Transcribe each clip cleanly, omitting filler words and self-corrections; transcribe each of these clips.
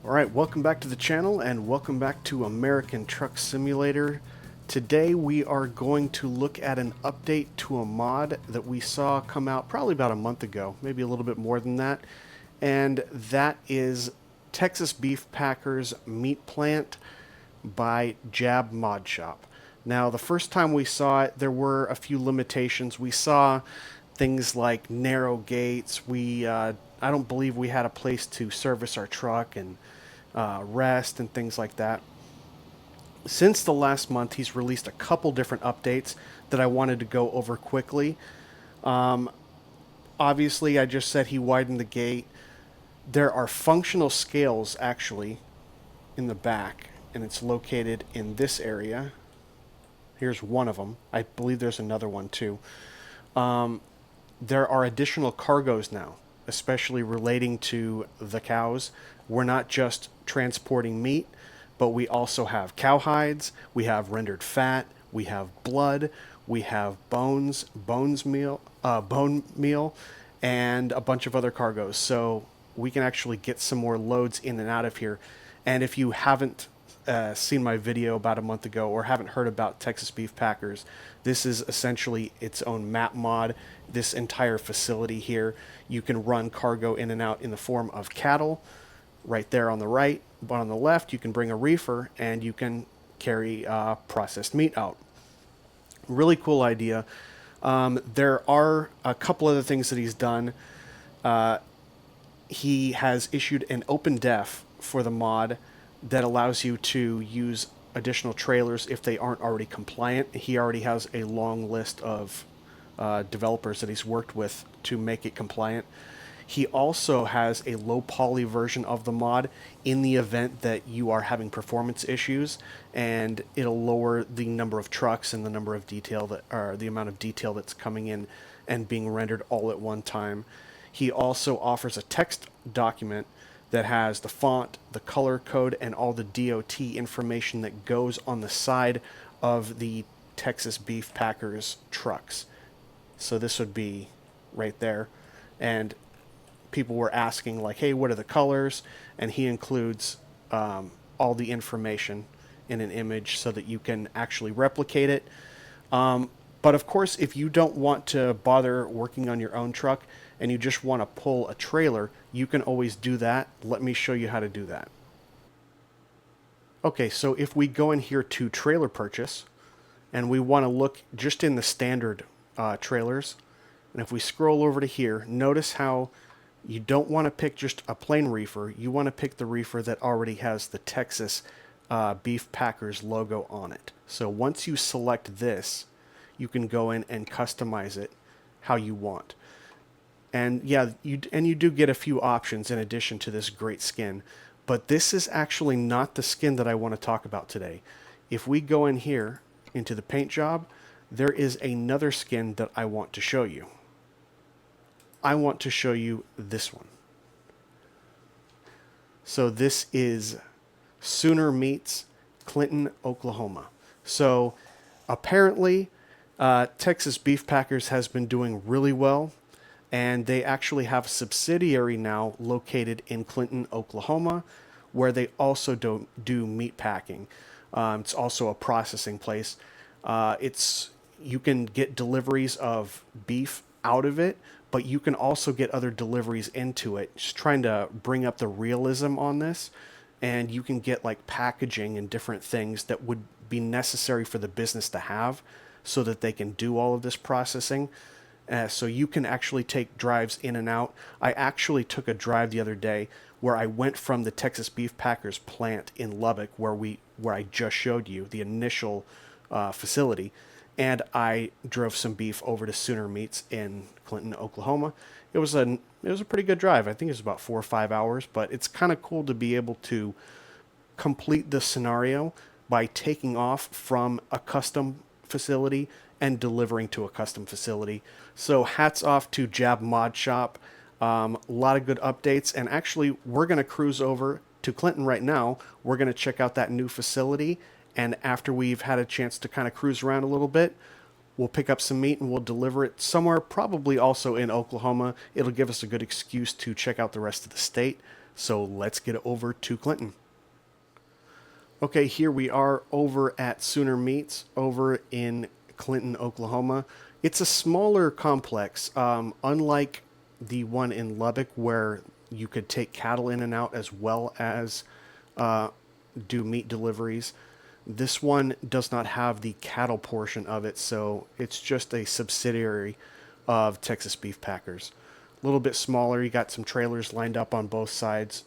Alright, welcome back to the channel and welcome back to American Truck Simulator. Today we are going to look at an update to a mod that we saw come out probably about a month ago, maybe a little bit more than that. And that is Texas Beef Packers Meat Plant by Jab Modshop. Now, the first time we saw it, there were a few limitations. We saw things like narrow gates. I don't believe we had a place to service our truck and rest and things like that. Since the last month, he's released a couple different updates that I wanted to go over quickly. Obviously, I just said he widened the gate. There are functional scales actually in the back, and it's located in this area. Here's one of them. I believe there's another one too. There are additional cargoes now, especially relating to the cows. We're not just transporting meat, but we also have cow hides, we have rendered fat, we have blood, we have bone meal, and a bunch of other cargoes. So we can actually get some more loads in and out of here. And if you haven't seen my video about a month ago or haven't heard about Texas Beef Packers, this is essentially its own map mod. This entire facility here, you can run cargo in and out in the form of cattle right there on the right, but on the left you can bring a reefer and you can carry processed meat out. Really cool idea. There are a couple other things that he's done. He has issued an open def for the mod that allows you to use additional trailers if they aren't already compliant. He already has a long list of developers that he's worked with to make it compliant. He also has a low poly version of the mod in the event that you are having performance issues, and it'll lower the number of trucks and the number of detail that, or the amount of detail that's coming in and being rendered all at one time. He also offers a text document that has the font, the color code, and all the DOT information that goes on the side of the Texas Beef Packers trucks. So this would be right there. And people were asking like, hey, what are the colors? And he includes all the information in an image so that you can actually replicate it. But of course, if you don't want to bother working on your own truck and you just want to pull a trailer, you can always do that. Let me show you how to do that. Okay, so if we go in here to trailer purchase and we want to look just in the standard trailers, and if we scroll over to here, notice how you don't want to pick just a plain reefer. You want to pick the reefer that already has the Texas Beef Packers logo on it. So once you select this, you can go in and customize it how you want. And yeah, you do get a few options in addition to this great skin. But this is actually not the skin that I want to talk about today. If we go in here into the paint job, there is another skin that I want to show you. I want to show you this one. So this is Sooner Meats, Clinton, Oklahoma. So apparently Texas Beef Packers has been doing really well, and they actually have a subsidiary now located in Clinton, Oklahoma, where they also do meat packing. It's also a processing place. You can get deliveries of beef out of it, but you can also get other deliveries into it. Just trying to bring up the realism on this, and you can get like packaging and different things that would be necessary for the business to have so that they can do all of this processing. So you can actually take drives in and out. I actually took a drive the other day where I went from the Texas Beef Packers plant in Lubbock, where I just showed you the initial facility, and I drove some beef over to Sooner Meats in Clinton, Oklahoma. It was a pretty good drive. I think it was about 4 or 5 hours, but it's kind of cool to be able to complete the scenario by taking off from a custom facility and delivering to a custom facility. So hats off to Jab Modshop. A lot of good updates, and actually we're going to cruise over to Clinton right now. We're going to check out that new facility, and after we've had a chance to kind of cruise around a little bit, we'll pick up some meat and we'll deliver it somewhere, probably also in Oklahoma. It'll give us a good excuse to check out the rest of the state. So let's get over to Clinton. Okay, here we are over at Sooner Meats over in Clinton, Oklahoma. It's a smaller complex, unlike the one in Lubbock where you could take cattle in and out as well as do meat deliveries. This one does not have the cattle portion of it, so it's just a subsidiary of Texas Beef Packers. A little bit smaller. You got some trailers lined up on both sides.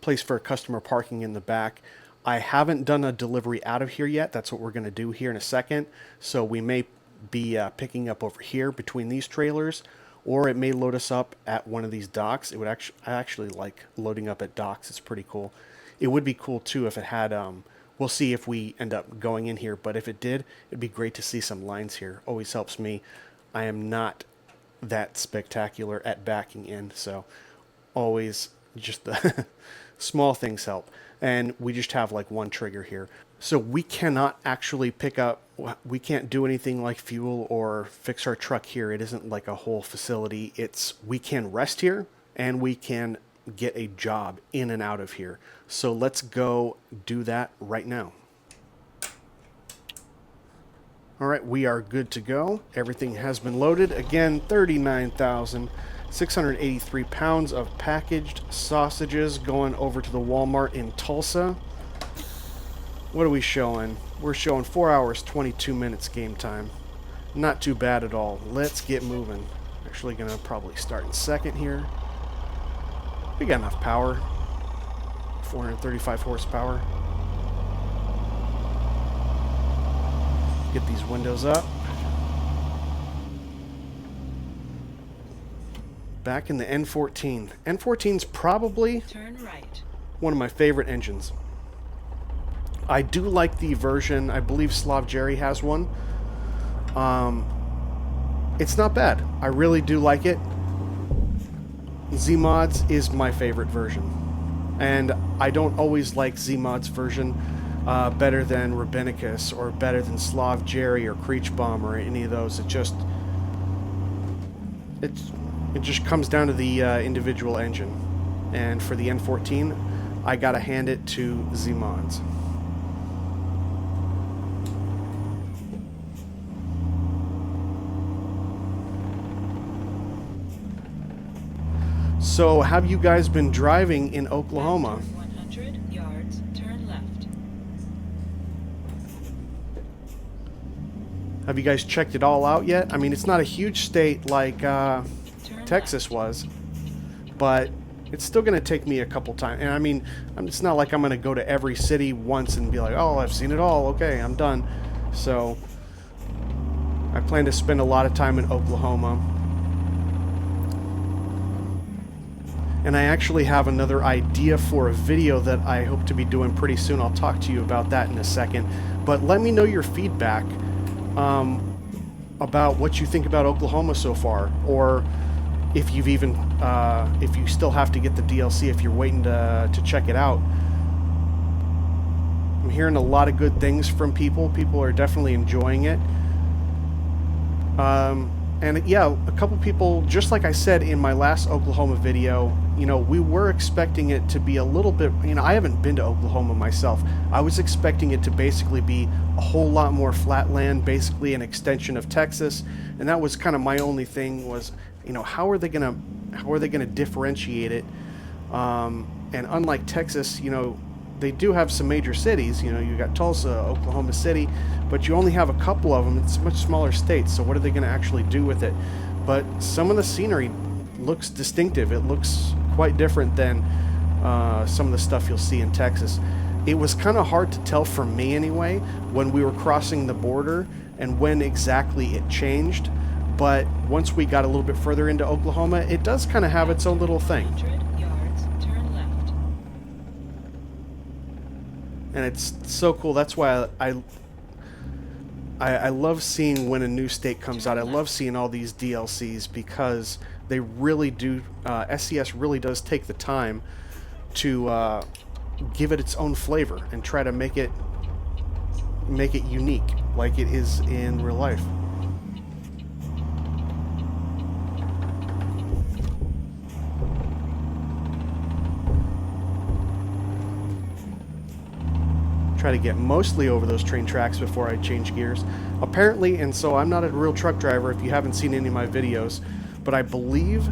Place for customer parking in the back. I haven't done a delivery out of here yet. That's what we're going to do here in a second. So we may be picking up over here between these trailers, or it may load us up at one of these docks. It would actually, I actually like loading up at docks. It's pretty cool. It would be cool too if it had, we'll see if we end up going in here, but if it did, it'd be great to see some lines here. Always helps me. I am not that spectacular at backing in, so always just the small things help. And we just have like one trigger here. So we cannot actually pick up, we can't do anything like fuel or fix our truck here. It isn't like a whole facility. It's, we can rest here and we can get a job in and out of here. So let's go do that right now. All right, we are good to go. Everything has been loaded. Again, 39,683 pounds of packaged sausages going over to the Walmart in Tulsa. What are we showing? We're showing 4 hours, 22 minutes game time. Not too bad at all. Let's get moving. Actually gonna probably start in second here. We got enough power. 435 horsepower. Get these windows up. Back in the N14. N14's probably one of my favorite engines. I do like the version, I believe subsidiary has one. It's not bad. I really do like it. Z-Mods is my favorite version. And I don't always like Z-Mod's version better than Rabbinicus or better than subsidiary or Creech Bomb or any of those. It just comes down to the individual engine. And for the N14, I gotta hand it to Z-Mods. So, have you guys been driving in Oklahoma? 100 yards, turn left. Have you guys checked it all out yet? I mean, it's not a huge state like Texas was, but it's still going to take me a couple times. And I mean, it's not like I'm going to go to every city once and be like, oh, I've seen it all. Okay, I'm done. So, I plan to spend a lot of time in Oklahoma. And I actually have another idea for a video that I hope to be doing pretty soon. I'll talk to you about that in a second. But let me know your feedback about what you think about Oklahoma so far. Or if you've even, if you still have to get the DLC, if you're waiting to check it out. I'm hearing a lot of good things from people. People are definitely enjoying it. And yeah, a couple people, just like I said in my last Oklahoma video, you know, we were expecting it to be a little bit, you know, I haven't been to Oklahoma myself. I was expecting it to basically be a whole lot more flat land, basically an extension of Texas. And that was kind of my only thing was, you know, how are they gonna differentiate it? And unlike Texas, you know, they do have some major cities. You know, you got Tulsa, Oklahoma City, but you only have a couple of them. It's much smaller states, so what are they going to actually do with it? But some of the scenery looks distinctive. It looks quite different than some of the stuff you'll see in Texas. It was kind of hard to tell for me anyway when we were crossing the border and when exactly it changed. But once we got a little bit further into Oklahoma, it does kind of have its own little thing. And it's so cool. That's why I love seeing when a new state comes out. I love seeing all these DLCs because they really do. SCS really does take the time to give it its own flavor and try to make it unique, like it is in real life. try to get mostly over those train tracks before I change gears. Apparently, and so I'm not a real truck driver if you haven't seen any of my videos, but I believe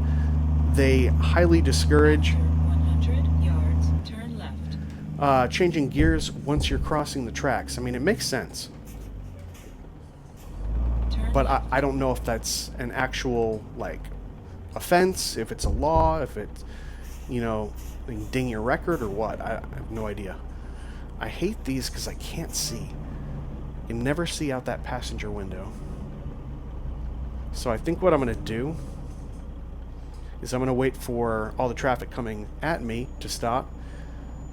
they highly discourage 100 yards, turn left. changing gears once you're crossing the tracks. I mean, it makes sense. Turn But left. I don't know if that's an actual, like, offense, if it's a law, if it's, you know, they can ding your record or what. I have no idea. I hate these because I can't see. You never see out that passenger window. So I think what I'm going to do is I'm going to wait for all the traffic coming at me to stop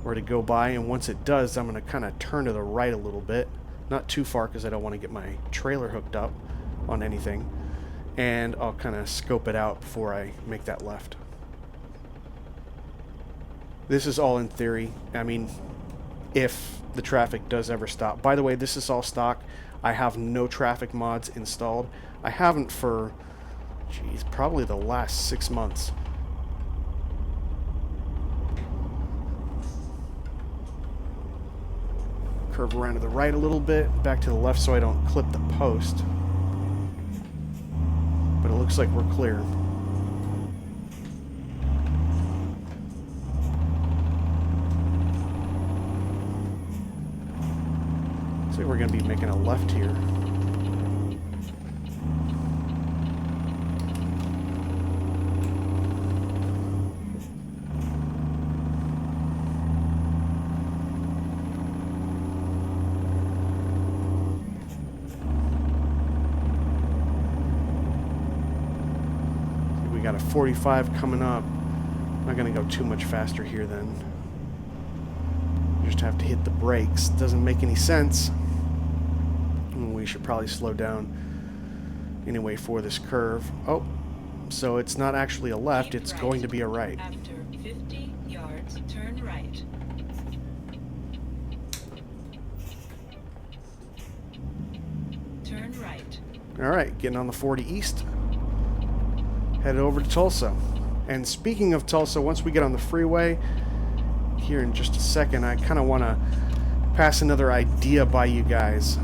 or to go by, and once it does, I'm going to kind of turn to the right a little bit. Not too far because I don't want to get my trailer hooked up on anything. And I'll kind of scope it out before I make that left. This is all in theory. I mean, if the traffic does ever stop. By the way, this is all stock. I have no traffic mods installed. I haven't for, geez, probably the last 6 months. Curve around to the right a little bit, back to the left so I don't clip the post. But it looks like we're clear. Looks like we're going to be making a left here. We got a 45 coming up. I'm not going to go too much faster here then. You just have to hit the brakes. Doesn't make any sense. We should probably slow down anyway for this curve. Oh, so it's not actually a left, Keep it's right. going to be a right. After 50 yards, turn right. Turn right. Alright, getting on the 40 East. Headed over to Tulsa. And speaking of Tulsa, once we get on the freeway, here in just a second, I kind of want to pass another idea by you guys.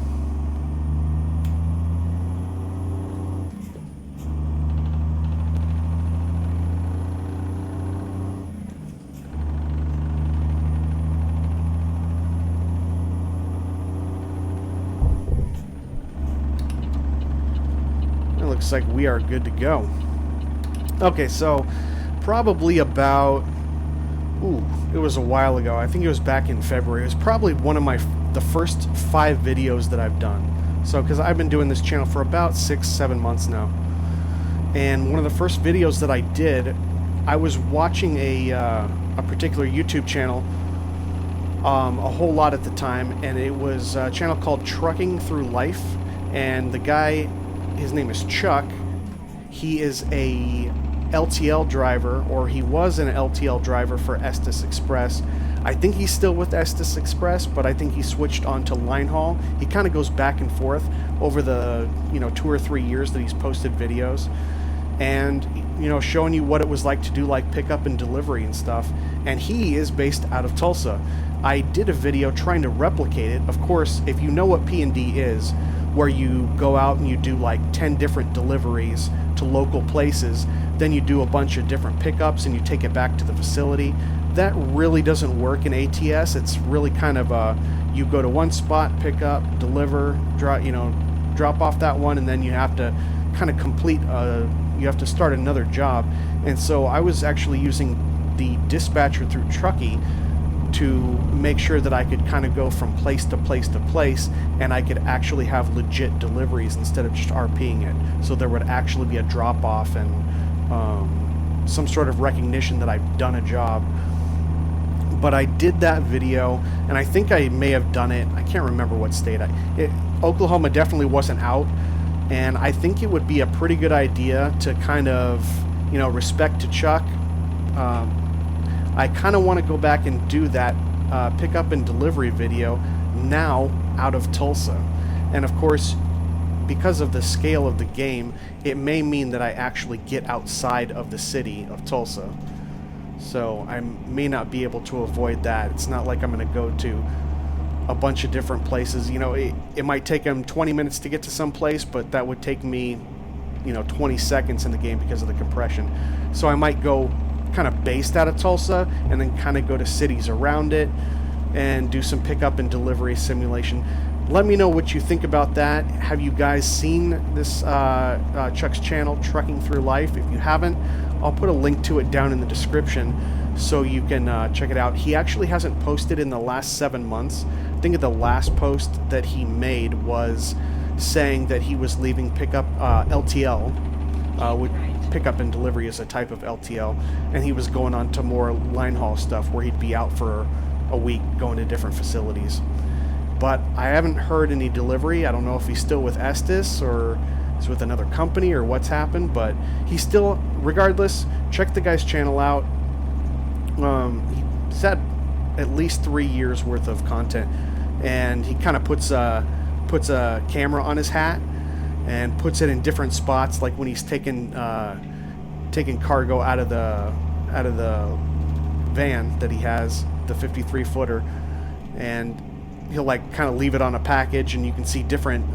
It looks like we are good to go. Okay, so probably about, it was a while ago. I think it was back in February. It was probably one of the first 5 videos that I've done. So, because I've been doing this channel for about 6-7 months now. And one of the first videos that I did, I was watching a particular YouTube channel a whole lot at the time, and it was a channel called Trucking Through Life. And the guy, his name is Chuck. He is a LTL driver, or he was an LTL driver for Estes Express. I think he's still with Estes Express, but I think he switched on to line haul. He kind of goes back and forth over the 2 or 3 years that he's posted videos, and showing you what it was like to do like pickup and delivery and stuff. And he is based out of Tulsa. I did a video trying to replicate it. Of course, if you know what P&D is, where you go out and you do like 10 different deliveries to local places, then you do a bunch of different pickups and you take it back to the facility. That really doesn't work in ATS. It's really kind of you go to one spot, pick up, deliver, drop off that one, and then you have to kind of you have to start another job. And so I was actually using the dispatcher through Truckee to make sure that I could kind of go from place to place to place, and I could actually have legit deliveries instead of just RPing it. So there would actually be a drop off and some sort of recognition that I've done a job. But I did that video, and I think I may have done it. I can't remember what state. Oklahoma definitely wasn't out, and I think it would be a pretty good idea to kind of, respect to Chuck. I kind of want to go back and do that pickup and delivery video now out of Tulsa. And of course, because of the scale of the game, it may mean that I actually get outside of the city of Tulsa. So I may not be able to avoid that. It's not like I'm going to go to a bunch of different places. You know, it might take him 20 minutes to get to some place, but that would take me, you know, 20 seconds in the game because of the compression. So I might go kind of based out of Tulsa and then kind of go to cities around it and do some pickup and delivery simulation. Let me know what you think about that. Have you guys seen this Chuck's channel, Trucking Through Life? If you haven't, I'll put a link to it down in the description so you can check it out. He actually hasn't posted in the last 7 months. I think the last post that he made was saying that he was leaving pickup LTL, with pickup and delivery as a type of LTL, and he was going on to more line haul stuff where he'd be out for a week going to different facilities. But I haven't heard any delivery. I don't know if he's still with Estes or is with another company or what's happened, but he's still, regardless, check the guy's channel out. He's had at least 3 years worth of content, and he kind of puts a camera on his hat and puts it in different spots, like when he's taking cargo out of the van that he has, the 53 footer, and he'll like kind of leave it on a package, and you can see different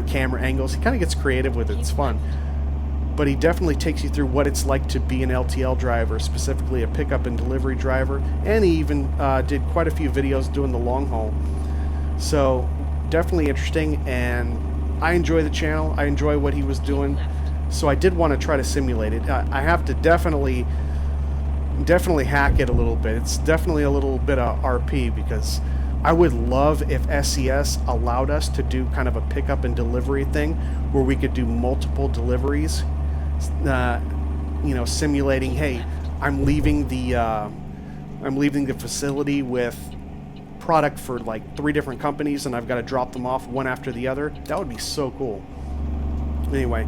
camera angles. He kind of gets creative with it. It's fun. But he definitely takes you through what it's like to be an LTL driver, specifically a pickup and delivery driver, and he even did quite a few videos doing the long haul. So definitely interesting, and I enjoy the channel. I enjoy what he was doing, so I did want to try to simulate it. I have to definitely hack it a little bit. It's definitely a little bit of RP, because I would love if SCS allowed us to do kind of a pickup and delivery thing where we could do multiple deliveries, you know, simulating, hey, I'm leaving the facility with product for like 3 different companies, and I've got to drop them off one after the other. That would be so cool. Anyway,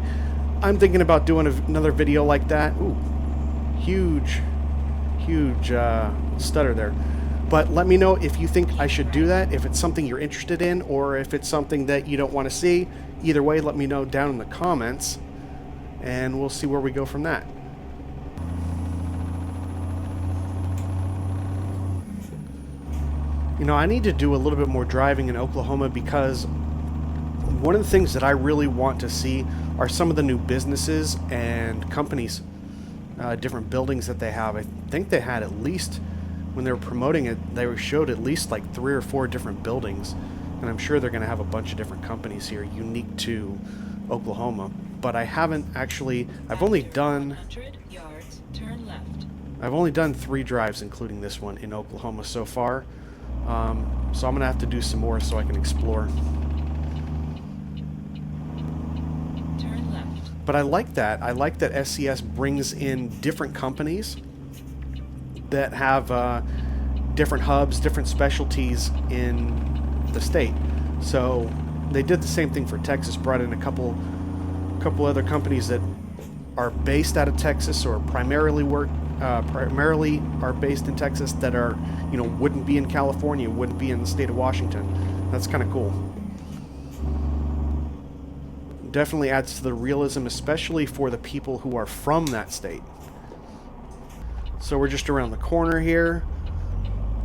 I'm thinking about doing another video like that. Ooh, huge stutter there. But let me know if you think I should do that, if it's something you're interested in, or if it's something that you don't want to see. Either way, let me know down in the comments, and we'll see where we go from that. You know, I need to do a little bit more driving in Oklahoma, because one of the things that I really want to see are some of the new businesses and companies, different buildings that they have. I think they had at least, when they were promoting it, they showed at least like 3 or 4 different buildings, and I'm sure they're going to have a bunch of different companies here unique to Oklahoma. But I haven't actually, I've only done 100 yards, turn left. I've only done 3 drives, including this one, in Oklahoma so far. So I'm going to have to do some more so I can explore. Turn left. But I like that. I like that SCS brings in different companies that have different hubs, different specialties in the state. So they did the same thing for Texas, brought in a couple other companies that are based out of Texas, or primarily are based in Texas, that are, you know, wouldn't be in California, wouldn't be in the state of Washington. That's kind of cool. Definitely adds to the realism, especially for the people who are from that state. So we're just around the corner here.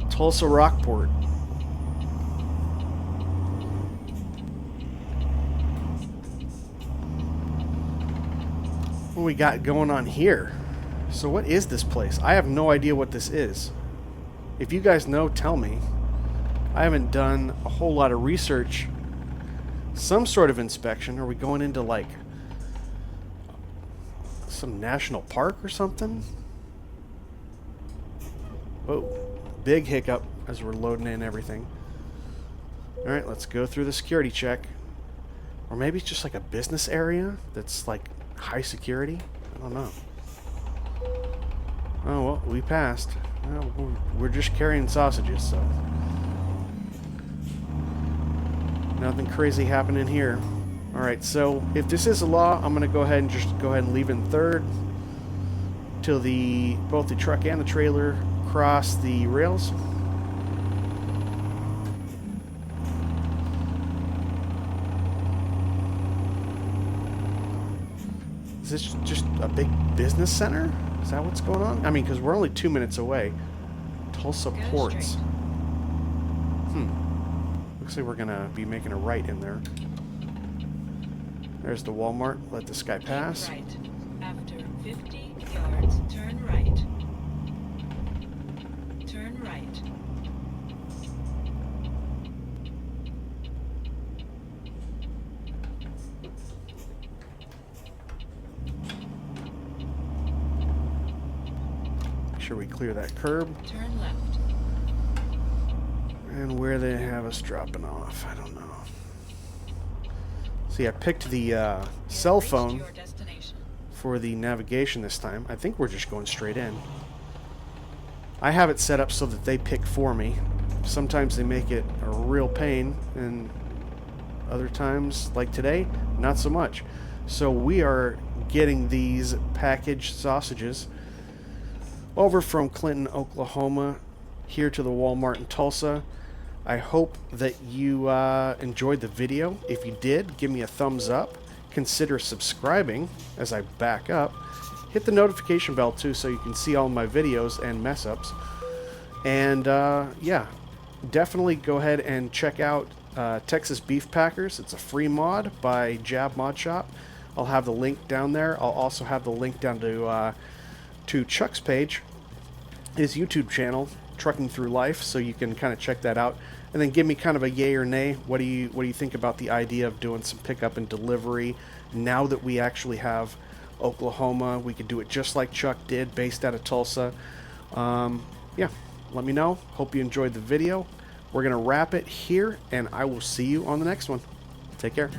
Tulsa Rockport. What we got going on here? So what is this place? I have no idea what this is. If you guys know, tell me. I haven't done a whole lot of research. Some sort of inspection. Are we going into like some national park or something? Whoa, big hiccup as we're loading in everything. Alright, let's go through the security check. Or maybe it's just like a business area that's like high security. I don't know. Oh, well, we passed. Well, we're just carrying sausages, so nothing crazy happening here. Alright, so if this is a law, I'm going to go ahead and leave in third till both the truck and the trailer cross the rails. Is this just a big business center? Is that what's going on? I mean, because we're only 2 minutes away. Tulsa Go Ports. straight. Looks like we're gonna be making a right in there. There's the Walmart. Let this guy pass. Keep right. After 50 yards, turn right. Turn right. Make sure we clear that curb. Turn left. And where they have us dropping off, I don't know. See, I picked the cell Reached phone your destination. for the navigation this time. I think we're just going straight in. I have it set up so that they pick for me. Sometimes they make it a real pain, and other times, like today, not so much. So we are getting these packaged sausages over from Clinton, Oklahoma, here to the Walmart in Tulsa. I hope that you enjoyed the video. If you did, give me a thumbs up. Consider subscribing as I back up. Hit the notification bell too so you can see all my videos and mess ups. And yeah, definitely go ahead and check out Texas Beef Packers. It's a free mod by Jab Modshop. I'll have the link down there. I'll also have the link down to Chuck's page, his YouTube channel, Trucking Through Life, so you can kind of check that out. And then give me kind of a yay or nay. What do you think about the idea of doing some pickup and delivery now that we actually have Oklahoma? We could do it just like Chuck did, based out of Tulsa. Yeah, let me know. Hope you enjoyed the video. We're going to wrap it here, and I will see you on the next one. Take care.